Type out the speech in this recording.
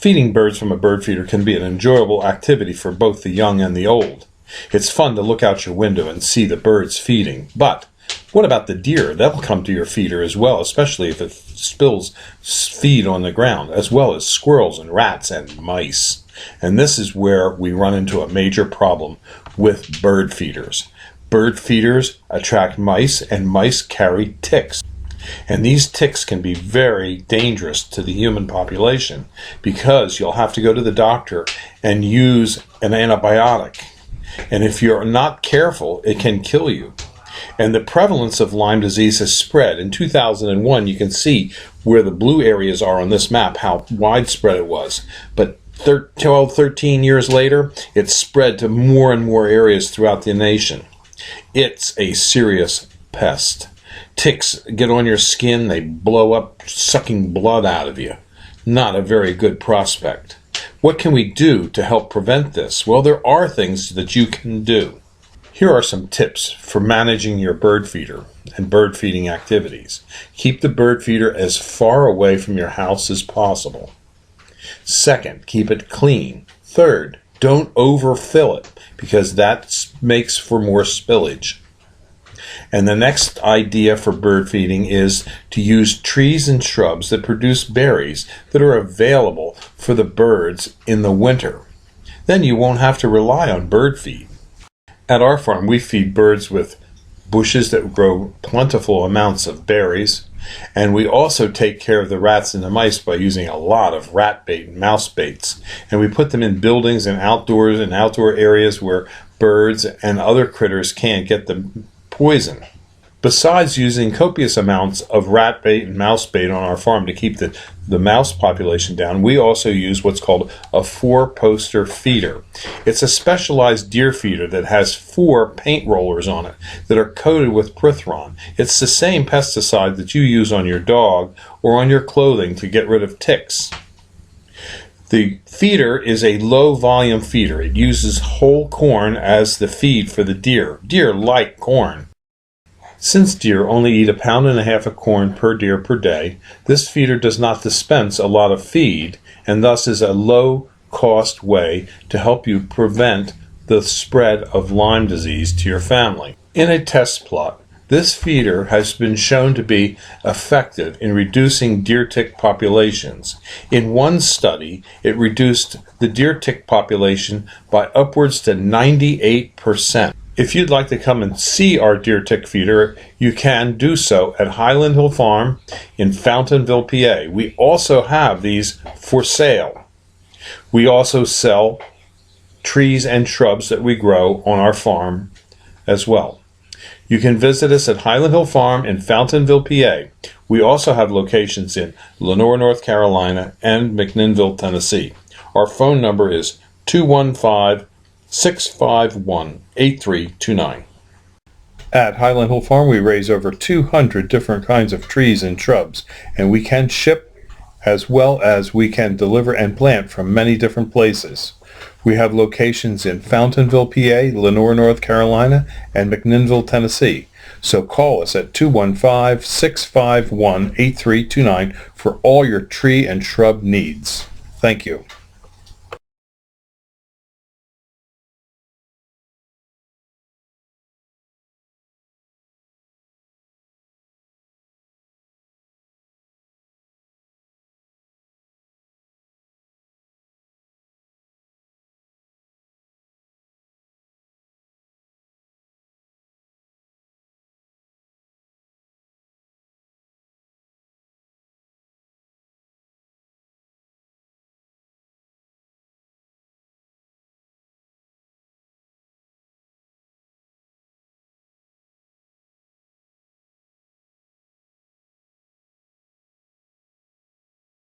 Feeding birds from a bird feeder can be an enjoyable activity for both the young and the old. It's fun to look out your window and see the birds feeding. But what about the deer? They'll come to your feeder as well, especially if it spills feed on the ground, as well as squirrels and rats and mice. And this is where we run into a major problem with bird feeders. Bird feeders attract mice, and mice carry ticks. And these ticks can be very dangerous to the human population because you'll have to go to the doctor and use an antibiotic. And if you're not careful, it can kill you. And the prevalence of Lyme disease has spread. In 2001, you can see where the blue areas are on this map, how widespread it was. But 12, 13 years later, it's spread to more and more areas throughout the nation. It's a serious pest. Ticks get on your skin, they blow up, sucking blood out of you. Not a very good prospect. What can we do to help prevent this? Well, there are things that you can do. Here are some tips for managing your bird feeder and bird feeding activities. Keep the bird feeder as far away from your house as possible. Second, keep it clean. Third, don't overfill it because that makes for more spillage. And the next idea for bird feeding is to use trees and shrubs that produce berries that are available for the birds in the winter. Then you won't have to rely on bird feed. At our farm, we feed birds with bushes that grow plentiful amounts of berries, and we also take care of the rats and the mice by using a lot of rat bait and mouse baits. And we put them in buildings and outdoor areas where birds and other critters can't get the poison. Besides using copious amounts of rat bait and mouse bait on our farm to keep the mouse population down, we also use what's called a 4-poster feeder. It's a specialized deer feeder that has 4 paint rollers on it that are coated with Prithron. It's the same pesticide that you use on your dog or on your clothing to get rid of ticks. The feeder is a low-volume feeder. It uses whole corn as the feed for the deer. Deer like corn. Since deer only eat 1.5 pounds of corn per deer per day, this feeder does not dispense a lot of feed and thus is a low-cost way to help you prevent the spread of Lyme disease to your family. In a test plot, this feeder has been shown to be effective in reducing deer tick populations. In one study, it reduced the deer tick population by upwards to 98%. If you'd like to come and see our deer tick feeder, you can do so at Highland Hill Farm in Fountainville, PA. We also have these for sale. We also sell trees and shrubs that we grow on our farm as well. You can visit us at Highland Hill Farm in Fountainville, PA. We also have locations in Lenoir, North Carolina and McMinnville, Tennessee. Our phone number is 215-651-8329. At Highland Hill Farm, we raise over 200 different kinds of trees and shrubs, and we can ship as well as we can deliver and plant from many different places. We have locations in Fountainville, PA, Lenoir, North Carolina, and McMinnville, Tennessee. So call us at 215-651-8329 for all your tree and shrub needs. Thank you.